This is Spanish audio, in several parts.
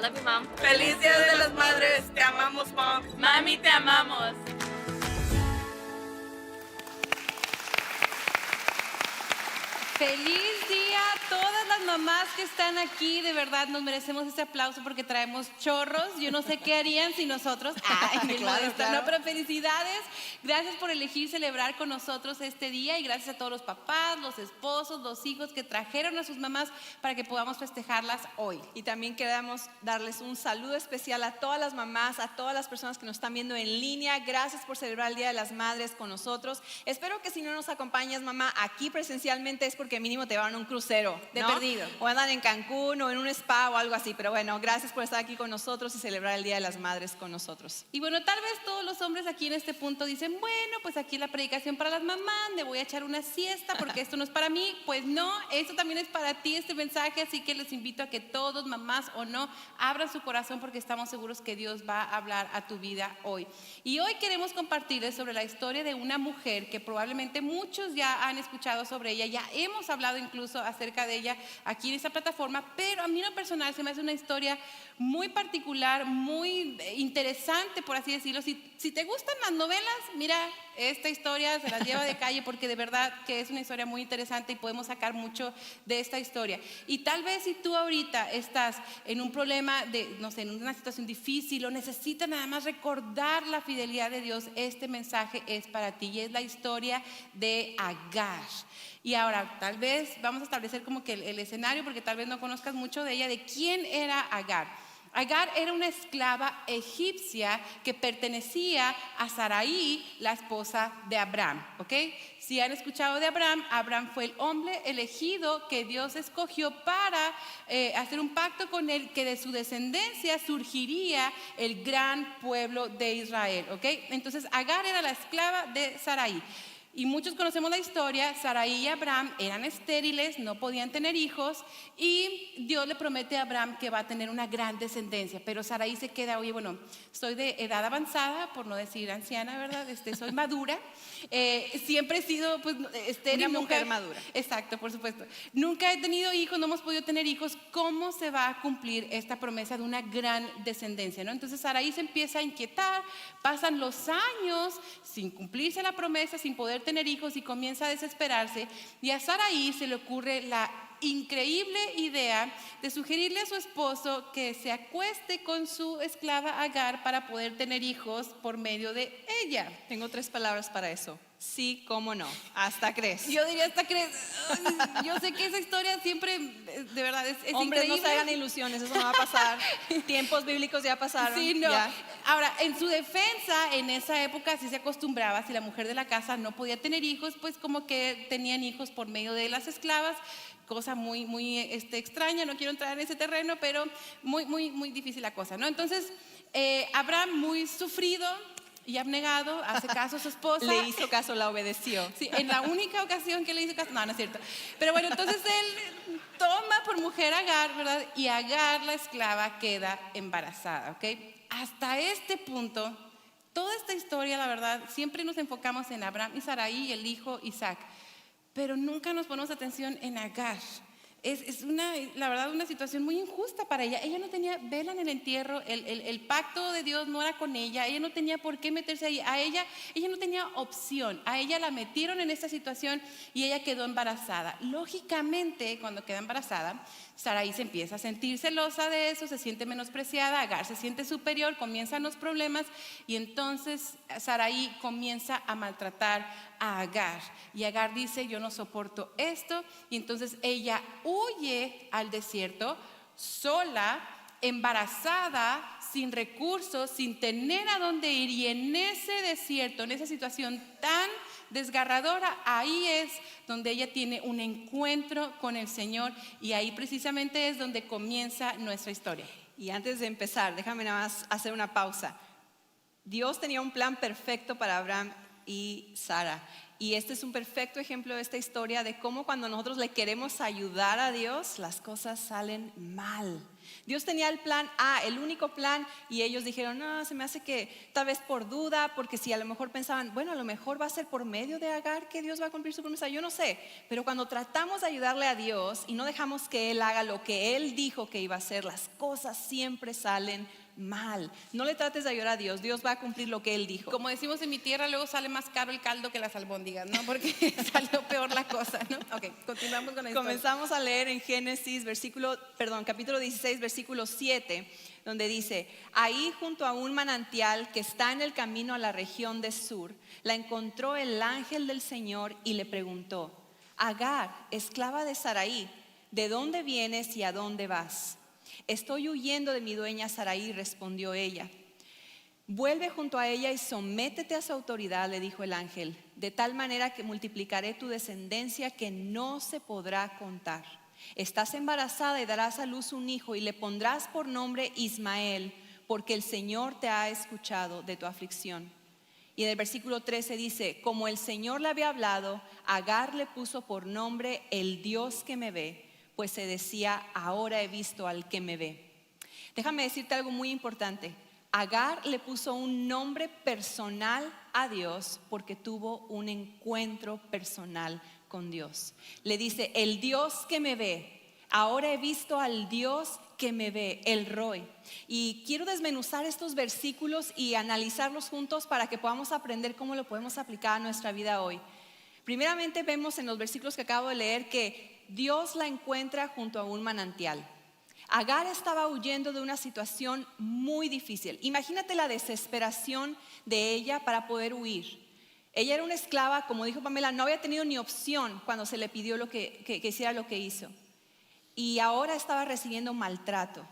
love you, Mom. Feliz Día de las Madres. Te amamos, Mom. Mami, te amamos. Feliz día a todas las mamás que están aquí. De verdad nos merecemos este aplauso porque traemos chorros. Yo no sé qué harían sin nosotros. Ay, Claro. No, pero felicidades. Gracias por elegir celebrar con nosotros este día y gracias a todos los papás, los esposos, los hijos que trajeron a sus mamás para que podamos festejarlas hoy. Y también queremos darles un saludo especial a todas las mamás, a todas las personas que nos están viendo en línea. Gracias por celebrar el Día de las Madres con nosotros. Espero que si no nos acompañas, mamá, aquí presencialmente es porque mínimo te van a un crucero, De ¿no? perdido. O andan en Cancún o en un spa o algo así. Pero bueno, gracias por estar aquí con nosotros y celebrar el Día de las Madres con nosotros. Y bueno, tal vez todos los hombres aquí en este punto dicen, bueno, pues aquí la predicación para las mamás, me voy a echar una siesta porque esto no es para mí. Pues no, esto también es para ti, este mensaje, así que les invito a que todos, mamás o no, abran su corazón porque estamos seguros que Dios va a hablar a tu vida hoy. Y hoy queremos compartirles sobre la historia de una mujer que probablemente muchos ya han escuchado sobre ella, ya hemos hablado incluso acerca de ella aquí en esta plataforma, pero a mí en lo personal se me hace una historia muy particular, muy interesante, por así decirlo. Si te gustan las novelas, mira, esta historia se las lleva de calle porque de verdad que es una historia muy interesante y podemos sacar mucho de esta historia. Y tal vez si tú ahorita estás en un problema de, no sé, en una situación difícil o necesitas nada más recordar la fidelidad de Dios, este mensaje es para ti y es la historia de Agar. Y ahora tal vez vamos a establecer como que el escenario porque tal vez no conozcas mucho de ella, de quién era Agar. Agar era una esclava egipcia que pertenecía a Sarai, la esposa de Abraham, ¿ok? Si han escuchado de Abraham, Abraham fue el hombre elegido que Dios escogió para hacer un pacto con él, que de su descendencia surgiría el gran pueblo de Israel, ¿ok? Entonces Agar era la esclava de Sarai. Y muchos conocemos la historia, Sarai y Abraham eran estériles, no podían tener hijos y Dios le promete a Abraham que va a tener una gran descendencia, pero Sarai se queda, oye, bueno, soy de edad avanzada, por no decir anciana, ¿verdad? Soy madura, siempre he sido pues, estéril. Una mujer madura. Exacto, por supuesto. Nunca he tenido hijos, no hemos podido tener hijos. ¿Cómo se va a cumplir esta promesa de una gran descendencia, ¿no? Entonces Sarai se empieza a inquietar, pasan los años sin cumplirse la promesa, sin poder tener hijos y comienza a desesperarse. Y a Sarai se le ocurre la increíble idea de sugerirle a su esposo que se acueste con su esclava Agar para poder tener hijos por medio de ella. Tengo 3 palabras para eso. Sí, cómo no. Hasta crees. Yo diría hasta crees. Yo sé que esa historia siempre, de verdad, es Hombres, increíble. no se hagan ilusiones, eso no va a pasar. Tiempos bíblicos ya pasaron. Sí, no. Ya. Ahora, en su defensa, en esa época sí se acostumbraba, si la mujer de la casa no podía tener hijos, pues como que tenían hijos por medio de las esclavas, cosa muy extraña, no quiero entrar en ese terreno, pero muy difícil la cosa, ¿no? Entonces, Abraham, muy sufrido y abnegado, hace caso a su esposa. Le hizo caso, la obedeció. Sí, en la única ocasión que le hizo caso, no es cierto. Pero bueno, entonces él toma por mujer a Agar, ¿verdad? Y Agar, la esclava, queda embarazada, ¿ok? Hasta este punto, toda esta historia, la verdad, siempre nos enfocamos en Abraham y Sarai y el hijo Isaac, pero nunca nos ponemos atención en Agar. La verdad, una situación muy injusta para ella. Ella no tenía vela en el entierro, el pacto de Dios no era con ella no tenía por qué meterse ahí. Ella no tenía opción, a ella la metieron en esta situación y ella quedó embarazada. Lógicamente, cuando queda embarazada, Sarai se empieza a sentir celosa de eso, se siente menospreciada, Agar se siente superior, comienzan los problemas y entonces Sarai comienza a maltratar a Agar y Agar dice, yo no soporto esto, y entonces ella huye al desierto sola, embarazada, sin recursos, sin tener a dónde ir, y en ese desierto, en esa situación tan desgarradora, ahí es donde ella tiene un encuentro con el Señor y ahí precisamente es donde comienza nuestra historia. Y antes de empezar, déjame nada más hacer una pausa. Dios tenía un plan perfecto para Abraham y Sara. Y este es un perfecto ejemplo de esta historia de cómo cuando nosotros le queremos ayudar a Dios, las cosas salen mal. Dios tenía el plan A, el único plan, y ellos dijeron, no, se me hace que tal vez por duda, porque si a lo mejor pensaban, bueno, a lo mejor va a ser por medio de Agar que Dios va a cumplir su promesa, yo no sé, pero cuando tratamos de ayudarle a Dios y no dejamos que Él haga lo que Él dijo que iba a hacer, las cosas siempre salen mal. No le trates de ayudar a Dios, Dios va a cumplir lo que Él dijo. Como decimos en mi tierra, luego sale más caro el caldo que las albóndigas, ¿no? Porque salió peor la cosa, ¿no? Ok, continuamos con la historia. Comenzamos a leer en Génesis, capítulo 16, versículo 7, donde dice, ahí junto a un manantial que está en el camino a la región de Sur, la encontró el ángel del Señor y le preguntó, Agar, esclava de Sarai, ¿de dónde vienes y a dónde vas? Estoy huyendo de mi dueña Sarai, respondió ella. Vuelve junto a ella y sométete a su autoridad, le dijo el ángel, de tal manera que multiplicaré tu descendencia que no se podrá contar. Estás embarazada y darás a luz un hijo y le pondrás por nombre Ismael, porque el Señor te ha escuchado de tu aflicción. Y en el versículo 13 dice, como el Señor le había hablado, Agar le puso por nombre el Dios que me ve, pues se decía, ahora he visto al que me ve. Déjame decirte algo muy importante. Agar le puso un nombre personal a Dios porque tuvo un encuentro personal con Dios. Le dice, el Dios que me ve, ahora he visto al Dios que me ve, el Roy. Y quiero desmenuzar estos versículos y analizarlos juntos para que podamos aprender cómo lo podemos aplicar a nuestra vida hoy. Primeramente vemos en los versículos que acabo de leer que Dios la encuentra junto a un manantial. Agar estaba huyendo de una situación muy difícil. Imagínate la desesperación de ella para poder huir. Ella era una esclava, como dijo Pamela, no había tenido ni opción cuando se le pidió que hiciera lo que hizo. Y ahora estaba recibiendo maltrato.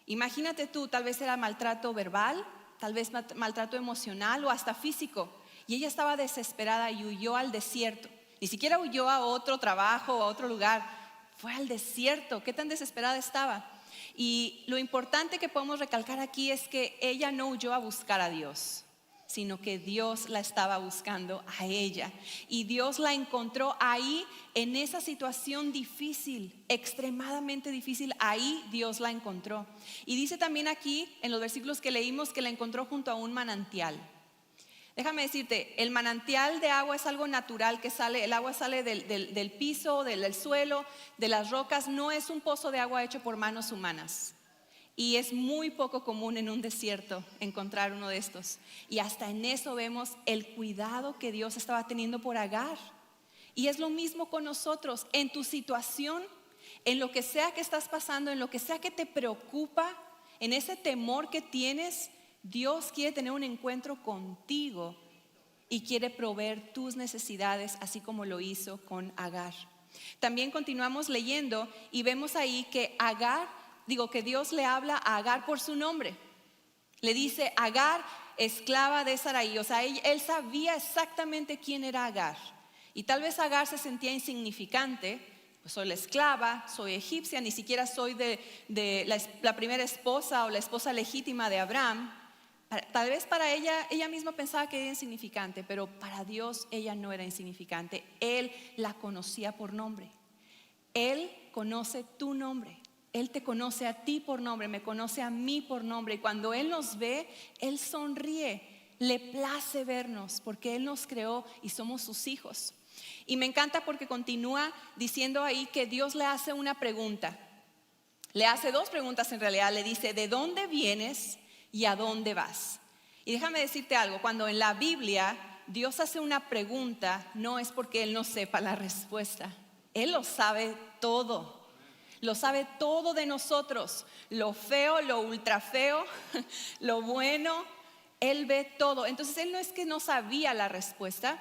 Imagínate tú, tal vez era maltrato verbal, tal vez maltrato emocional o hasta físico. Y ella estaba desesperada y huyó al desierto. Ni siquiera huyó a otro trabajo o a otro lugar. Fue al desierto. ¿Qué tan desesperada estaba? Y lo importante que podemos recalcar aquí es que ella no huyó a buscar a Dios, sino que Dios la estaba buscando a ella. Y Dios la encontró ahí en esa situación difícil, extremadamente difícil. Ahí Dios la encontró. Y dice también aquí en los versículos que leímos que la encontró junto a un manantial. Déjame decirte, el manantial de agua es algo natural que sale, el agua sale del piso, del suelo, de las rocas. No es un pozo de agua hecho por manos humanas. Y es muy poco común en un desierto encontrar uno de estos. Y hasta en eso vemos el cuidado que Dios estaba teniendo por Agar. Y es lo mismo con nosotros. En tu situación, en lo que sea que estás pasando, en lo que sea que te preocupa, en ese temor que tienes, Dios quiere tener un encuentro contigo y quiere proveer tus necesidades, así como lo hizo con Agar. También continuamos leyendo y vemos ahí que que Dios le habla a Agar por su nombre. Le dice, Agar, esclava de Sarai. O sea, él sabía exactamente quién era Agar. Y tal vez Agar se sentía insignificante. Pues soy la esclava, soy egipcia, ni siquiera soy de la primera esposa o la esposa legítima de Abraham. Tal vez para ella misma pensaba que era insignificante, pero para Dios ella no era insignificante. Él la conocía por nombre. Él conoce tu nombre. Él te conoce a ti por nombre, me conoce a mí por nombre. Y cuando Él nos ve, Él sonríe. Le place vernos porque Él nos creó y somos sus hijos. Y me encanta porque continúa diciendo ahí que Dios le hace una pregunta. Le hace dos preguntas en realidad. Le dice, ¿de dónde vienes y a dónde vas? Y déjame decirte algo, cuando en la Biblia Dios hace una pregunta, no es porque Él no sepa la respuesta. Él lo sabe todo. Lo sabe todo de nosotros, lo feo, lo ultra feo, lo bueno, Él ve todo. Entonces Él no es que no sabía la respuesta,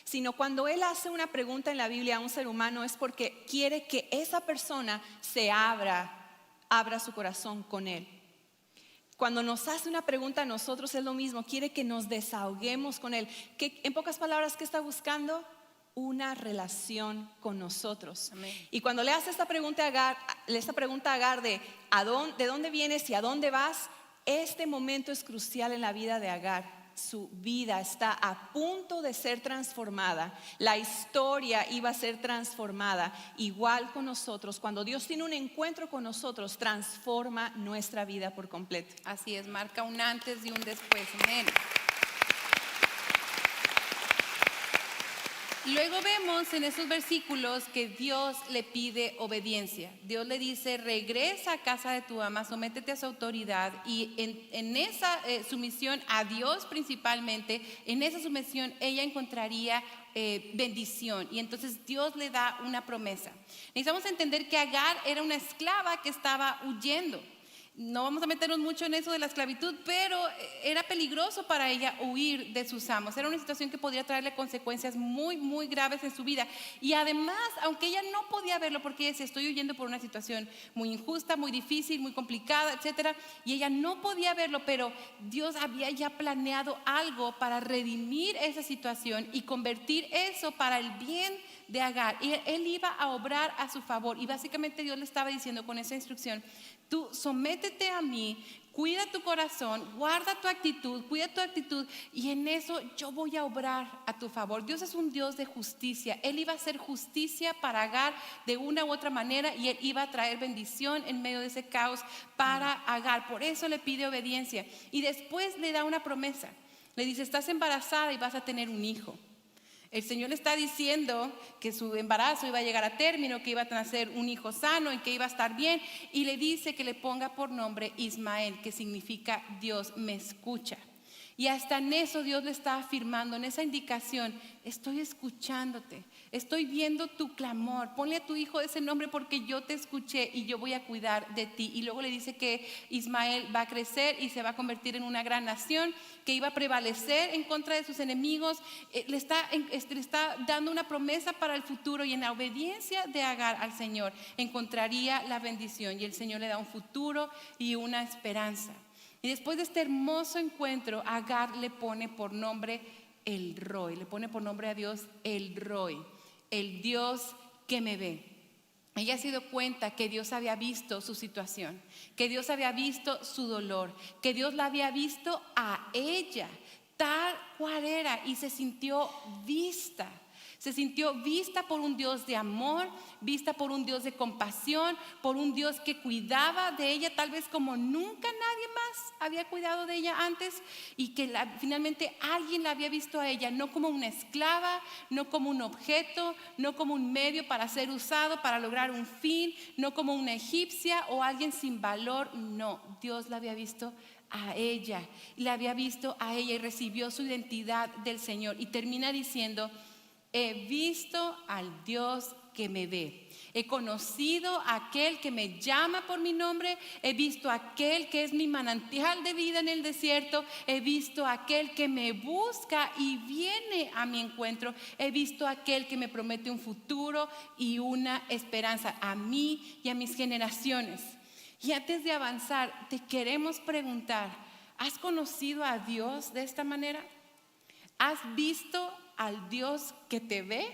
sino cuando Él hace una pregunta en la Biblia a un ser humano es porque quiere que esa persona se abra su corazón con Él. Cuando nos hace una pregunta a nosotros es lo mismo, quiere que nos desahoguemos con Él. ¿Qué, en pocas palabras, qué está buscando? Una relación con nosotros. Amén. Y cuando le hace esta pregunta a Agar de dónde vienes y a dónde vas, este momento es crucial en la vida de Agar. su vida está a punto de ser transformada. La historia iba a ser transformada. Igual con nosotros, cuando Dios tiene un encuentro con nosotros, transforma nuestra vida por completo. Así es, marca un antes y un después. Amén. Luego vemos en esos versículos que Dios le pide obediencia. Dios le dice, regresa a casa de tu ama, sométete a su autoridad. Y en esa sumisión a Dios principalmente, en esa sumisión ella encontraría bendición. Y entonces Dios le da una promesa. Necesitamos entender que Agar era una esclava que estaba huyendo. No vamos a meternos mucho en eso de la esclavitud, pero era peligroso para ella huir de sus amos. Era una situación que podría traerle consecuencias muy, muy graves en su vida. Y además, aunque ella no podía verlo, porque ella decía, estoy huyendo por una situación muy injusta, muy difícil, muy complicada, etcétera, y ella no podía verlo, pero Dios había ya planeado algo para redimir esa situación y convertir eso para el bien de Agar. Y él iba a obrar a su favor. Y básicamente Dios le estaba diciendo con esa instrucción, tú sométete a mí, cuida tu corazón, guarda tu actitud, cuida tu actitud, y en eso yo voy a obrar a tu favor. Dios es un Dios de justicia. Él iba a hacer justicia para Agar de una u otra manera, y él iba a traer bendición en medio de ese caos para Agar. Por eso le pide obediencia. Y después le da una promesa. Le dice, estás embarazada y vas a tener un hijo. El Señor le está diciendo que su embarazo iba a llegar a término, que iba a nacer un hijo sano y que iba a estar bien. Y le dice que le ponga por nombre Ismael, que significa Dios me escucha. Y hasta en eso Dios le está afirmando, en esa indicación, estoy escuchándote, estoy viendo tu clamor, ponle a tu hijo ese nombre porque yo te escuché y yo voy a cuidar de ti. Y luego le dice que Ismael va a crecer y se va a convertir en una gran nación, que iba a prevalecer en contra de sus enemigos. Le está dando una promesa para el futuro, y en la obediencia de Agar al Señor encontraría la bendición, y el Señor le da un futuro y una esperanza. Y después de este hermoso encuentro, Agar le pone por nombre El Roi, le pone por nombre a Dios El Roi, el Dios que me ve. Ella se dio cuenta que Dios había visto su situación, que Dios había visto su dolor, que Dios la había visto a ella tal cual era, y se sintió vista. Se sintió vista por un Dios de amor, vista por un Dios de compasión, por un Dios que cuidaba de ella tal vez como nunca nadie más había cuidado de ella antes, y que finalmente alguien la había visto a ella no como una esclava, no como un objeto, no como un medio para ser usado para lograr un fin, no como una egipcia o alguien sin valor. No, Dios la había visto a ella, la había visto a ella y recibió su identidad del Señor. Y termina diciendo, he visto al Dios que me ve. He conocido a aquel que me llama por mi nombre. He visto a aquel que es mi manantial de vida en el desierto. He visto a aquel que me busca y viene a mi encuentro. He visto a aquel que me promete un futuro y una esperanza a mí y a mis generaciones. Y antes de avanzar, te queremos preguntar, ¿has conocido a Dios de esta manera? ¿Has visto al Dios que te ve?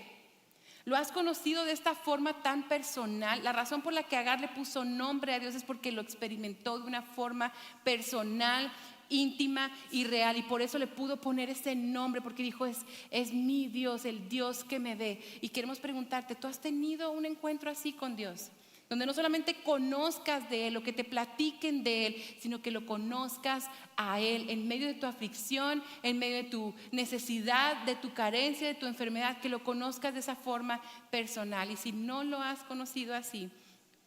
¿Lo has conocido de esta forma tan personal? La razón por la que Agar le puso nombre a Dios es porque lo experimentó de una forma personal, íntima y real, y por eso le pudo poner ese nombre, porque dijo, es mi Dios, el Dios que me ve. Y queremos preguntarte, ¿tú has tenido un encuentro así con Dios? Donde no solamente conozcas de Él, o que te platiquen de Él, sino que lo conozcas a Él en medio de tu aflicción, en medio de tu necesidad, de tu carencia, de tu enfermedad, que lo conozcas de esa forma personal. Y si no lo has conocido así,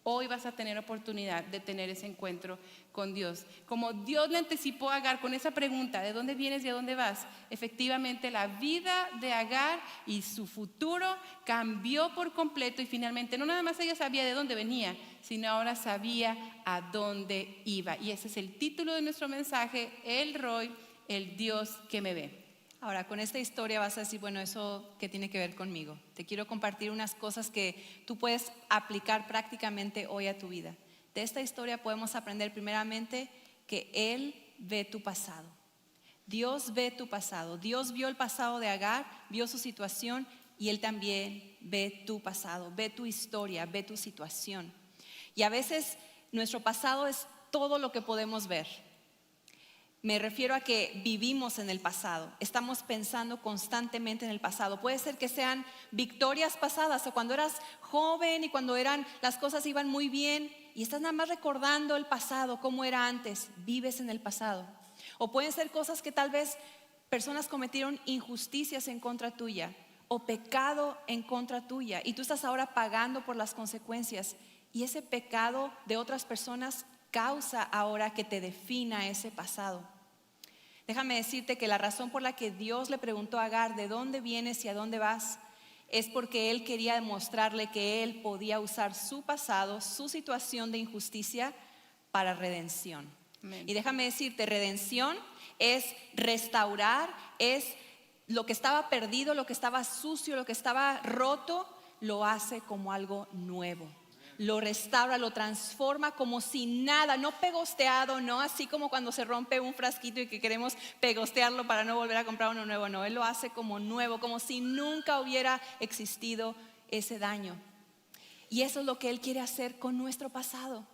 hoy vas a tener oportunidad de tener ese encuentro con Dios. Como Dios le anticipó a Agar con esa pregunta, ¿de dónde vienes y a dónde vas? Efectivamente, la vida de Agar y su futuro cambió por completo, y finalmente no nada más ella sabía de dónde venía, sino ahora sabía a dónde iba. Y ese es el título de nuestro mensaje, El Roi, el Dios que me ve. Ahora, con esta historia vas a decir, bueno, ¿eso qué tiene que ver conmigo? Te quiero compartir unas cosas que tú puedes aplicar prácticamente hoy a tu vida. De esta historia podemos aprender primeramente que Él ve tu pasado. Dios ve tu pasado. Dios vio el pasado de Agar, vio su situación, y Él también ve tu pasado, ve tu historia, ve tu situación. Y a veces nuestro pasado es todo lo que podemos ver. Me refiero a que vivimos en el pasado, estamos pensando constantemente en el pasado. Puede ser que sean victorias pasadas o cuando eras joven y cuando las cosas iban muy bien y estás nada más recordando el pasado, cómo era antes, vives en el pasado. O pueden ser cosas que tal vez personas cometieron injusticias en contra tuya o pecado en contra tuya y tú estás ahora pagando por las consecuencias y ese pecado de otras personas causa ahora que te defina ese pasado. Déjame decirte que la razón por la que Dios le preguntó a Agar ¿de dónde vienes y a dónde vas? Es porque Él quería demostrarle que Él podía usar su pasado, su situación de injusticia para redención. Amén. Y déjame decirte, redención es restaurar, es lo que estaba perdido, lo que estaba sucio, lo que estaba roto, lo hace como algo nuevo. Lo restaura, lo transforma como si nada, no pegosteado, no así como cuando se rompe un frasquito y que queremos pegostearlo para no volver a comprar uno nuevo, no, Él lo hace como nuevo, como si nunca hubiera existido ese daño. Y eso es lo que Él quiere hacer con nuestro pasado.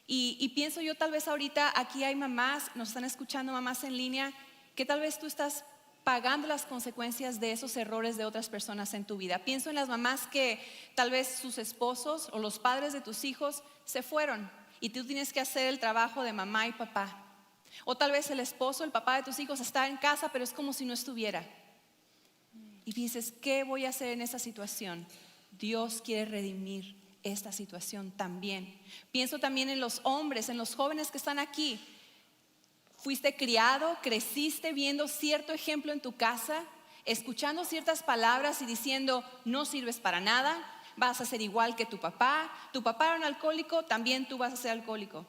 Y pienso yo tal vez ahorita aquí hay mamás, nos están escuchando mamás en línea, que tal vez tú estás pagando las consecuencias de esos errores de otras personas en tu vida. Pienso en las mamás que tal vez sus esposos o los padres de tus hijos se fueron y tú tienes que hacer el trabajo de mamá y papá. O tal vez el esposo, el papá de tus hijos está en casa, pero es como si no estuviera. Y dices, ¿qué voy a hacer en esa situación? Dios quiere redimir esta situación también. Pienso también en los hombres, en los jóvenes que están aquí. Fuiste criado, creciste viendo cierto ejemplo en tu casa, escuchando ciertas palabras y diciendo, no sirves para nada, vas a ser igual que tu papá era un alcohólico, también tú vas a ser alcohólico.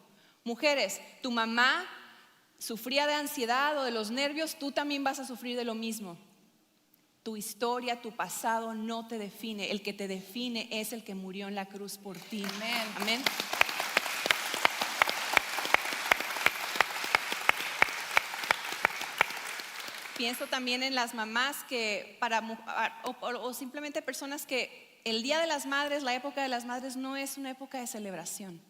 Mujeres, tu mamá sufría de ansiedad o de los nervios, tú también vas a sufrir de lo mismo. Tu historia, tu pasado no te define, el que te define es el que murió en la cruz por ti. Amén. Amén. Pienso también en las mamás que o simplemente personas que el Día de las Madres, la época de las madres no es una época de celebración.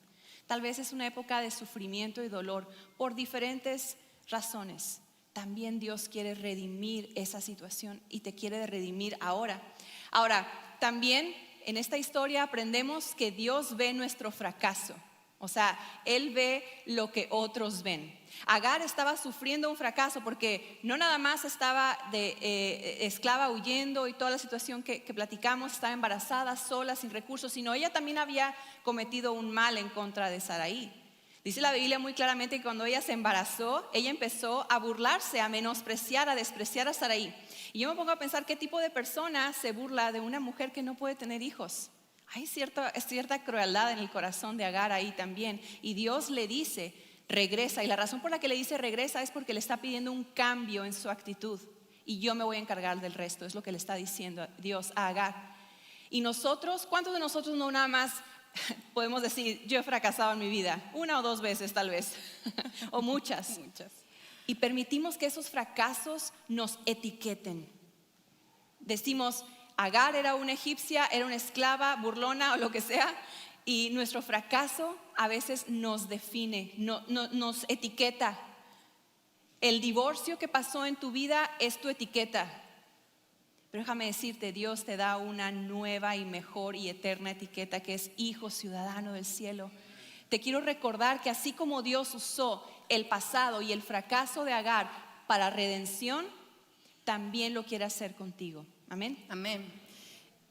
Tal vez es una época de sufrimiento y dolor por diferentes razones. También Dios quiere redimir esa situación y te quiere redimir ahora. Ahora, también en esta historia aprendemos que Dios ve nuestro fracaso. O sea, Él ve lo que otros ven. Agar estaba sufriendo un fracaso porque no nada más estaba de esclava huyendo y toda la situación que platicamos, estaba embarazada, sola, sin recursos, sino ella también había cometido un mal en contra de Sarai. Dice la Biblia muy claramente que cuando ella se embarazó, ella empezó a burlarse, a menospreciar, a despreciar a Sarai. Y yo me pongo a pensar qué tipo de persona se burla de una mujer que no puede tener hijos. Hay cierta crueldad en el corazón de Agar ahí también. Y Dios le dice, regresa. Y la razón por la que le dice regresa es porque le está pidiendo un cambio en su actitud. Y yo me voy a encargar del resto, es lo que le está diciendo Dios a Agar. Y nosotros, ¿cuántos de nosotros no nada más podemos decir, yo he fracasado en mi vida? Una o dos veces tal vez, o muchas. Y permitimos que esos fracasos nos etiqueten. Decimos, Agar era una egipcia, era una esclava, burlona o lo que sea, y nuestro fracaso a veces nos define, nos etiqueta. El divorcio que pasó en tu vida es tu etiqueta. Pero déjame decirte, Dios te da una nueva y mejor y eterna etiqueta que es hijo ciudadano del cielo. Te quiero recordar que así como Dios usó el pasado y el fracaso de Agar para redención, también lo quiere hacer contigo. Amén. Amén.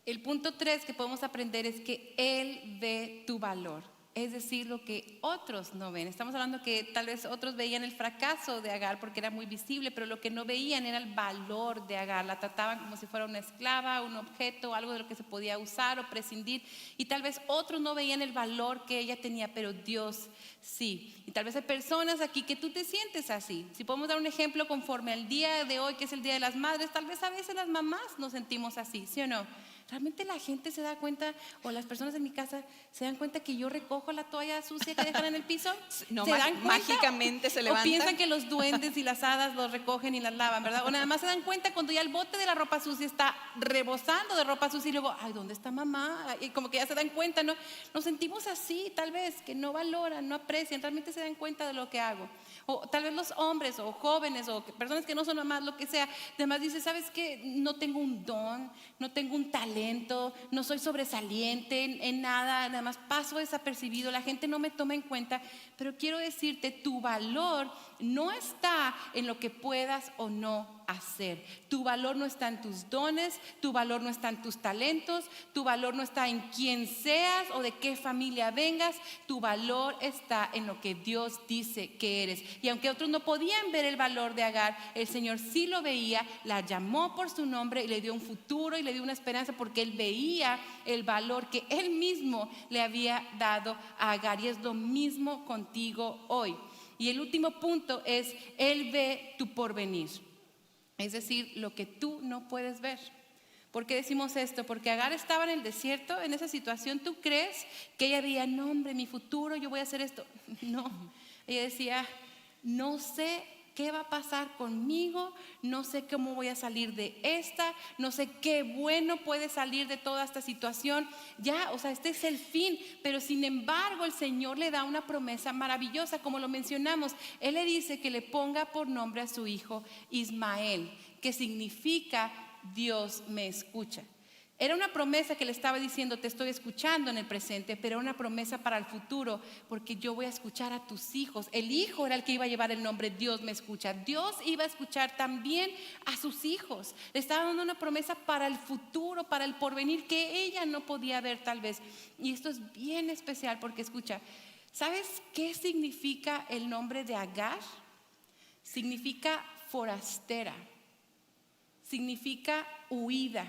El punto 3 que podemos aprender es que Él ve tu valor, es decir, lo que otros no ven. Estamos hablando que tal vez otros veían el fracaso de Agar porque era muy visible, pero lo que no veían era el valor de Agar. La trataban como si fuera una esclava, un objeto, algo de lo que se podía usar o prescindir. Y tal vez otros no veían el valor que ella tenía, pero Dios sí. Y tal vez hay personas aquí que tú te sientes así. Si podemos dar un ejemplo conforme al día de hoy, que es el Día de las Madres, tal vez a veces las mamás nos sentimos así, ¿sí o no? Realmente la gente se da cuenta, o las personas en mi casa se dan cuenta que yo recojo la toalla sucia que dejan en el piso. No, ¿Se dan cuenta? mágicamente se levantan. O piensan que los duendes y las hadas los recogen y las lavan, ¿verdad? O nada más se dan cuenta cuando ya el bote de la ropa sucia está rebosando de ropa sucia y luego, ay, ¿dónde está mamá? Y como que ya se dan cuenta, ¿no? Nos sentimos así, tal vez, que no valoran, no aprecian, realmente se dan cuenta de lo que hago. O tal vez los hombres o jóvenes o personas que no son mamás, lo que sea. Además dice, ¿sabes qué? No tengo un don, no tengo un talento, no soy sobresaliente en nada, nada más paso desapercibido, la gente no me toma en cuenta. Pero quiero decirte, tu valor no está en lo que puedas o no hacer. Tu valor no está en tus dones, tu valor no está en tus talentos, tu valor no está en quién seas o de qué familia vengas. Tu valor está en lo que Dios dice que eres. Y aunque otros no podían ver el valor de Agar, el Señor sí lo veía, la llamó por su nombre y le dio un futuro y le dio una esperanza, porque Él veía el valor que Él mismo le había dado a Agar. Y es lo mismo contigo hoy. Y el último punto es, Él ve tu porvenir, es decir, lo que tú no puedes ver. ¿Por qué decimos esto? Porque Agar estaba en el desierto, en esa situación. ¿Tú crees que ella veía, no hombre, mi futuro, yo voy a hacer esto? No, ella decía, no sé qué va a pasar conmigo, no sé cómo voy a salir de esta, no sé qué bueno puede salir de toda esta situación. Ya, o sea, este es el fin, pero sin embargo el Señor le da una promesa maravillosa, como lo mencionamos. Él le dice que le ponga por nombre a su hijo Ismael, que significa Dios me escucha. Era una promesa que le estaba diciendo, te estoy escuchando en el presente, pero era una promesa para el futuro, porque yo voy a escuchar a tus hijos. El hijo era el que iba a llevar el nombre Dios me escucha. Dios iba a escuchar también a sus hijos. Le estaba dando una promesa para el futuro, para el porvenir, que ella no podía ver tal vez. Y esto es bien especial porque escucha, ¿sabes qué significa el nombre de Agar? Significa forastera, significa huida.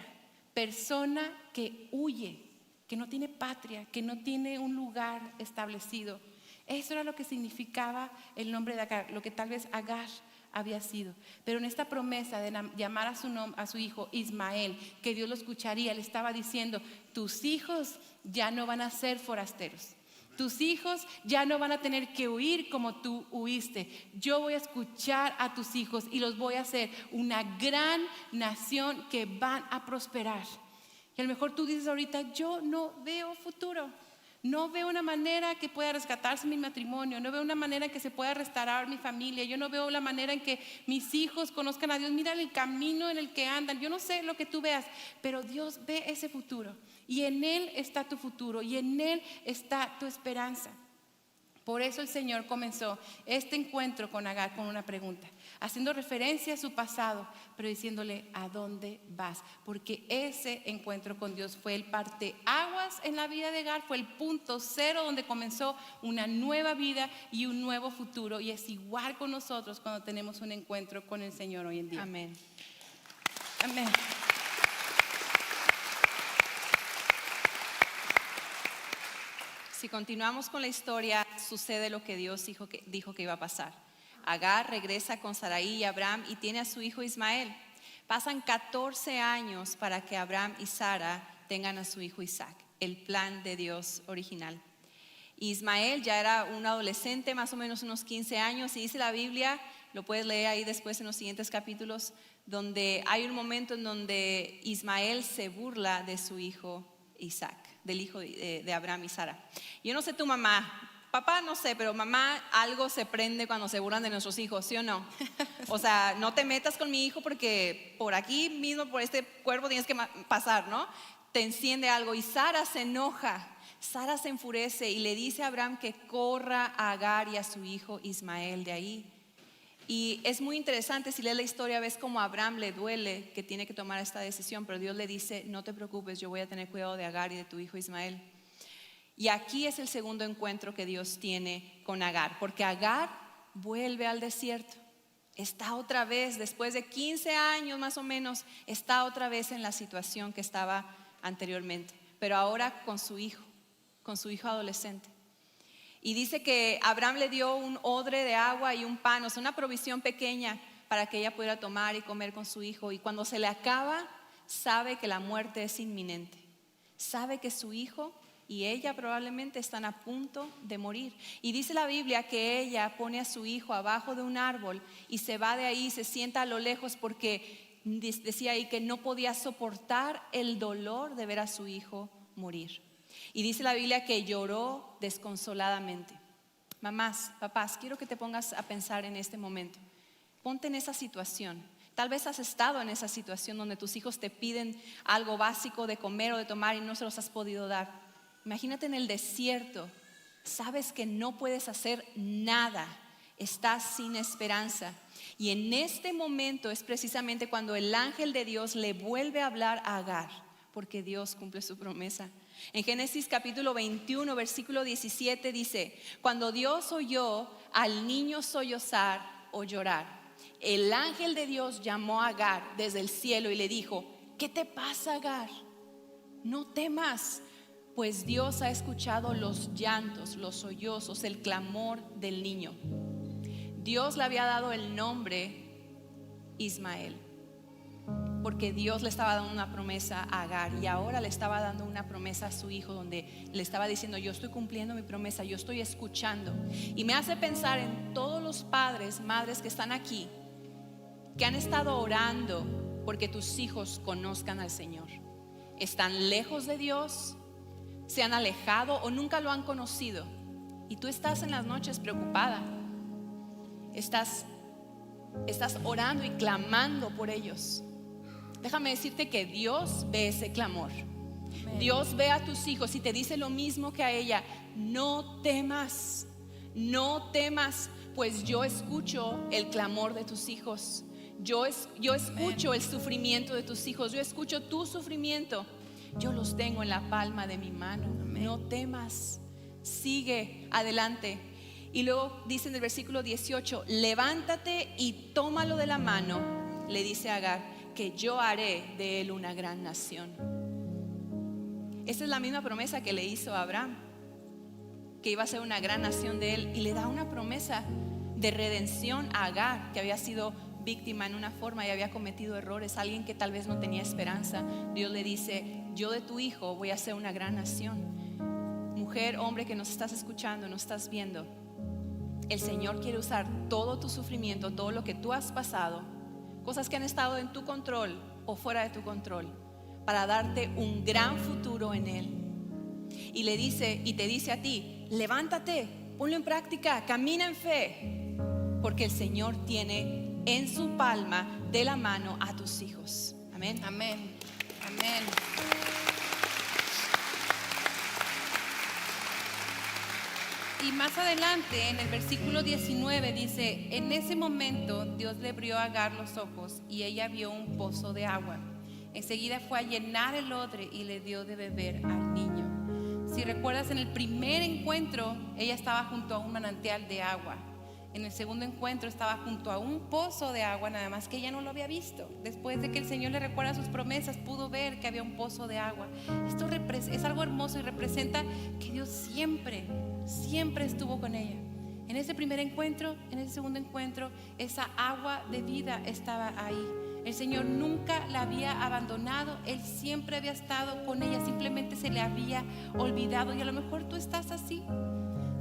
Persona que huye, que no tiene patria, que no tiene un lugar establecido. Eso era lo que significaba el nombre de Agar, lo que tal vez Agar había sido. Pero en esta promesa de llamar a su hijo Ismael, que Dios lo escucharía, le estaba diciendo, tus hijos ya no van a ser forasteros. Tus hijos ya no van a tener que huir como tú huiste. Yo voy a escuchar a tus hijos y los voy a hacer una gran nación que van a prosperar. Y a lo mejor tú dices ahorita, yo no veo futuro. No veo una manera que pueda rescatarse mi matrimonio. No veo una manera en que se pueda restaurar mi familia. Yo no veo la manera en que mis hijos conozcan a Dios. Mira el camino en el que andan. Yo no sé lo que tú veas, pero Dios ve ese futuro. Y en Él está tu futuro. Y en Él está tu esperanza. Por eso el Señor comenzó este encuentro con Agar con una pregunta, haciendo referencia a su pasado, pero diciéndole, ¿a dónde vas? Porque ese encuentro con Dios fue el parteaguas en la vida de Agar, fue el punto cero donde comenzó una nueva vida y un nuevo futuro. Y es igual con nosotros cuando tenemos un encuentro con el Señor hoy en día. Amén. Amén. Si continuamos con la historia, sucede lo que Dios dijo que iba a pasar. Agar regresa con Sarai y Abraham y tiene a su hijo Ismael. Pasan 14 años para que Abraham y Sara tengan a su hijo Isaac, el plan de Dios original. Ismael ya era un adolescente, más o menos unos 15 años, y dice la Biblia, lo puedes leer ahí después en los siguientes capítulos, donde hay un momento en donde Ismael se burla de su hijo Isaac, del hijo de Abraham y Sara. Yo no sé tu mamá, papá no sé, pero mamá algo se prende cuando se burlan de nuestros hijos, ¿sí o no? O sea, no te metas con mi hijo porque por aquí mismo, por este cuerpo tienes que pasar, ¿no? Te enciende algo y Sara se enoja, Sara se enfurece y le dice a Abraham que corra a Agar y a su hijo Ismael de ahí. Y es muy interesante, si lees la historia ves como a Abraham le duele que tiene que tomar esta decisión, pero Dios le dice, no te preocupes, yo voy a tener cuidado de Agar y de tu hijo Ismael. Y aquí es el segundo encuentro que Dios tiene con Agar, porque Agar vuelve al desierto. Está otra vez, después de 15 años más o menos, está otra vez en la situación que estaba anteriormente, pero ahora con su hijo adolescente. Y dice que Abraham le dio un odre de agua y un pan, o sea, una provisión pequeña para que ella pudiera tomar y comer con su hijo. Y cuando se le acaba, sabe que la muerte es inminente. Sabe que su hijo y ella probablemente están a punto de morir. Y dice la Biblia que ella pone a su hijo abajo de un árbol y se va de ahí, se sienta a lo lejos porque decía ahí que no podía soportar el dolor de ver a su hijo morir. Y dice la Biblia que lloró desconsoladamente. Mamás, papás, quiero que te pongas a pensar en este momento. Ponte en esa situación. Tal vez has estado en esa situación donde tus hijos te piden algo básico de comer o de tomar y no se los has podido dar. Imagínate en el desierto. Sabes que no puedes hacer nada. Estás sin esperanza. Y en este momento es precisamente cuando el ángel de Dios le vuelve a hablar a Agar, porque Dios cumple su promesa. En Génesis capítulo 21, versículo 17 dice: cuando Dios oyó al niño sollozar o llorar, el ángel de Dios llamó a Agar desde el cielo y le dijo: ¿qué te pasa, Agar? No temas, pues Dios ha escuchado los llantos, los sollozos, el clamor del niño. Dios le había dado el nombre Ismael, porque Dios le estaba dando una promesa a Agar y ahora le estaba dando una promesa a su hijo, donde le estaba diciendo: yo estoy cumpliendo mi promesa, yo estoy escuchando. Y me hace pensar en todos los padres, madres que están aquí, que han estado orando porque tus hijos conozcan al Señor. Están lejos de Dios, se han alejado o nunca lo han conocido, y tú estás en las noches preocupada. Estás orando y clamando por ellos. Déjame decirte que Dios ve ese clamor. Dios ve a tus hijos y te dice lo mismo que a ella: no temas, no temas, pues yo escucho el clamor de tus hijos. Yo escucho el sufrimiento de tus hijos. Yo escucho tu sufrimiento. Yo los tengo en la palma de mi mano. No temas, sigue adelante. Y luego dice en el versículo 18: levántate y tómalo de la mano, le dice a Agar, que yo haré de él una gran nación. Esa es la misma promesa que le hizo a Abraham, que iba a ser una gran nación de él. Y le da una promesa de redención a Agar, que había sido víctima en una forma y había cometido errores, alguien que tal vez no tenía esperanza. Dios le dice: yo de tu hijo voy a ser una gran nación. Mujer, hombre que nos estás escuchando, nos estás viendo, el Señor quiere usar todo tu sufrimiento, todo lo que tú has pasado, cosas que han estado en tu control o fuera de tu control, para darte un gran futuro en Él. Y le dice, y te dice a ti: levántate, ponlo en práctica, camina en fe, porque el Señor tiene en su palma de la mano a tus hijos. Amén. Amén. Amén. Y más adelante, en el versículo 19 dice: en ese momento Dios le abrió a Agar los ojos y ella vio un pozo de agua. Enseguida fue a llenar el odre y le dio de beber al niño. Si recuerdas, en el primer encuentro ella estaba junto a un manantial de agua. En el segundo encuentro estaba junto a un pozo de agua, nada más que ella no lo había visto. Después de que el Señor le recuerda sus promesas, pudo ver que había un pozo de agua. Esto es algo hermoso y representa que Dios siempre estuvo con ella. En ese primer encuentro, en ese segundo encuentro, esa agua de vida estaba ahí. El Señor nunca la había abandonado, Él siempre había estado con ella, simplemente se le había olvidado. Y a lo mejor tú estás así.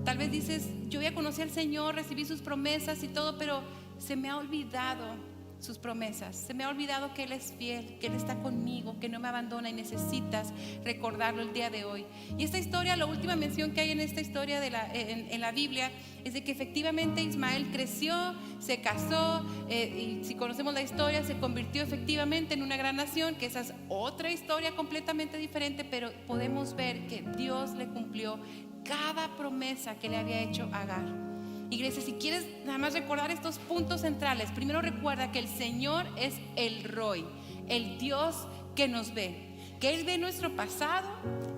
Tal vez dices: yo ya conocí al Señor, recibí sus promesas y todo, pero se me ha olvidado sus promesas. Se me ha olvidado que Él es fiel, que Él está conmigo, que no me abandona, y necesitas recordarlo el día de hoy. Y esta historia, la última mención que hay en esta historia en la Biblia, es de que efectivamente Ismael creció, se casó, y si conocemos la historia, se convirtió efectivamente en una gran nación, que esa es otra historia completamente diferente, pero podemos ver que Dios le cumplió cada promesa que le había hecho a Agar. Iglesia, si quieres nada más recordar estos puntos centrales, primero recuerda que el Señor es el Roy, el Dios que nos ve, que Él ve nuestro pasado,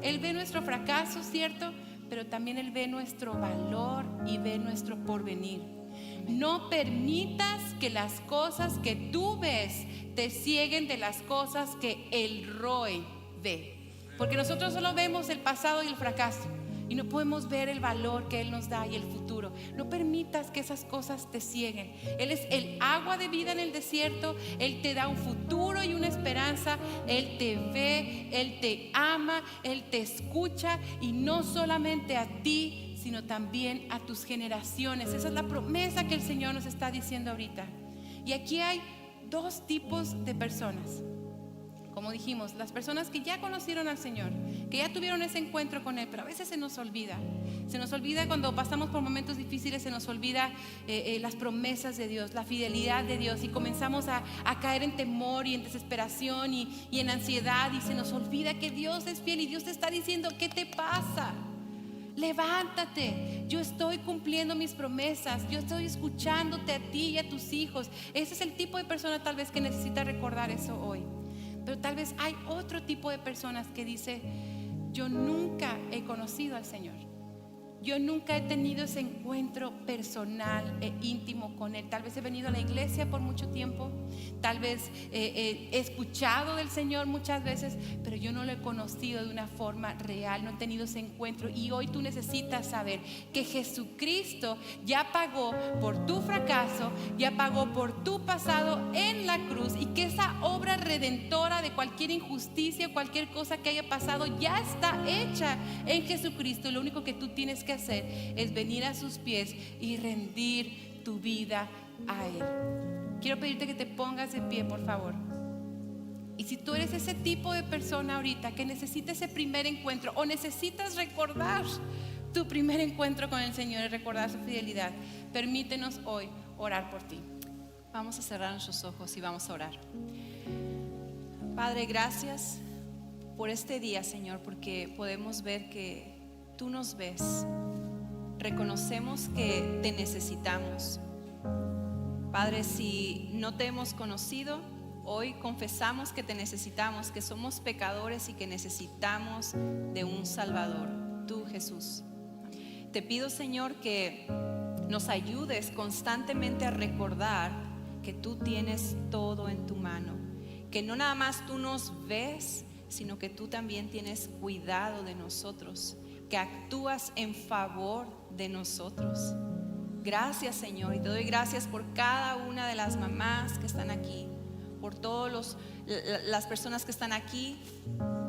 Él ve nuestro fracaso, ¿cierto? Pero también Él ve nuestro valor y ve nuestro porvenir. No permitas que las cosas que tú ves te cieguen de las cosas que el Roy ve, porque nosotros solo vemos el pasado y el fracaso, y no podemos ver el valor que Él nos da y el futuro. No permitas que esas cosas te cieguen. Él es el agua de vida en el desierto. Él te da un futuro y una esperanza. Él te ve, Él te ama, Él te escucha, y no solamente a ti, sino también a tus generaciones. Esa es la promesa que el Señor nos está diciendo ahorita. Y aquí hay dos tipos de personas. Como dijimos, las personas que ya conocieron al Señor, que ya tuvieron ese encuentro con Él, pero a veces se nos olvida. Se nos olvida cuando pasamos por momentos difíciles, se nos olvida las promesas de Dios, la fidelidad de Dios, y comenzamos a caer en temor y en desesperación y en ansiedad, y se nos olvida que Dios es fiel y Dios te está diciendo: ¿qué te pasa? Levántate, yo estoy cumpliendo mis promesas, yo estoy escuchándote a ti y a tus hijos. Ese es el tipo de persona tal vez que necesita recordar eso hoy. Pero tal vez hay otro tipo de personas que dice: yo nunca he conocido al Señor, yo nunca he tenido ese encuentro personal e íntimo con Él. Tal vez he venido a la iglesia por mucho tiempo, tal vez he escuchado del Señor muchas veces, pero yo no lo he conocido de una forma real, no he tenido ese encuentro. Y hoy tú necesitas saber que Jesucristo ya pagó por tu fracaso, ya pagó por tu pasado en la cruz, y que esa obra redentora de cualquier injusticia, cualquier cosa que haya pasado, ya está hecha en Jesucristo. Lo único que tú tienes que hacer es venir a sus pies y rendir tu vida a Él. Quiero pedirte que te pongas de pie, por favor. Y si tú eres ese tipo de persona ahorita que necesita ese primer encuentro, o necesitas recordar tu primer encuentro con el Señor y recordar su fidelidad, permítenos hoy orar por ti. Vamos a cerrar nuestros ojos y vamos a orar. Padre, gracias por este día, Señor, porque podemos ver que tú nos ves. Reconocemos que te necesitamos. Padre, si no te hemos conocido, hoy confesamos que te necesitamos, que somos pecadores y que necesitamos de un Salvador, tú, Jesús. Te pido, Señor, que nos ayudes constantemente a recordar que tú tienes todo en tu mano, que no nada más tú nos ves, sino que tú también tienes cuidado de nosotros, que actúas en favor de nosotros. Gracias, Señor, y te doy gracias por cada una de las mamás que están aquí, por todas las personas que están aquí.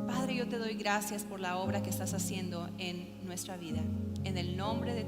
Padre, yo te doy gracias por la obra que estás haciendo en nuestra vida. En el nombre de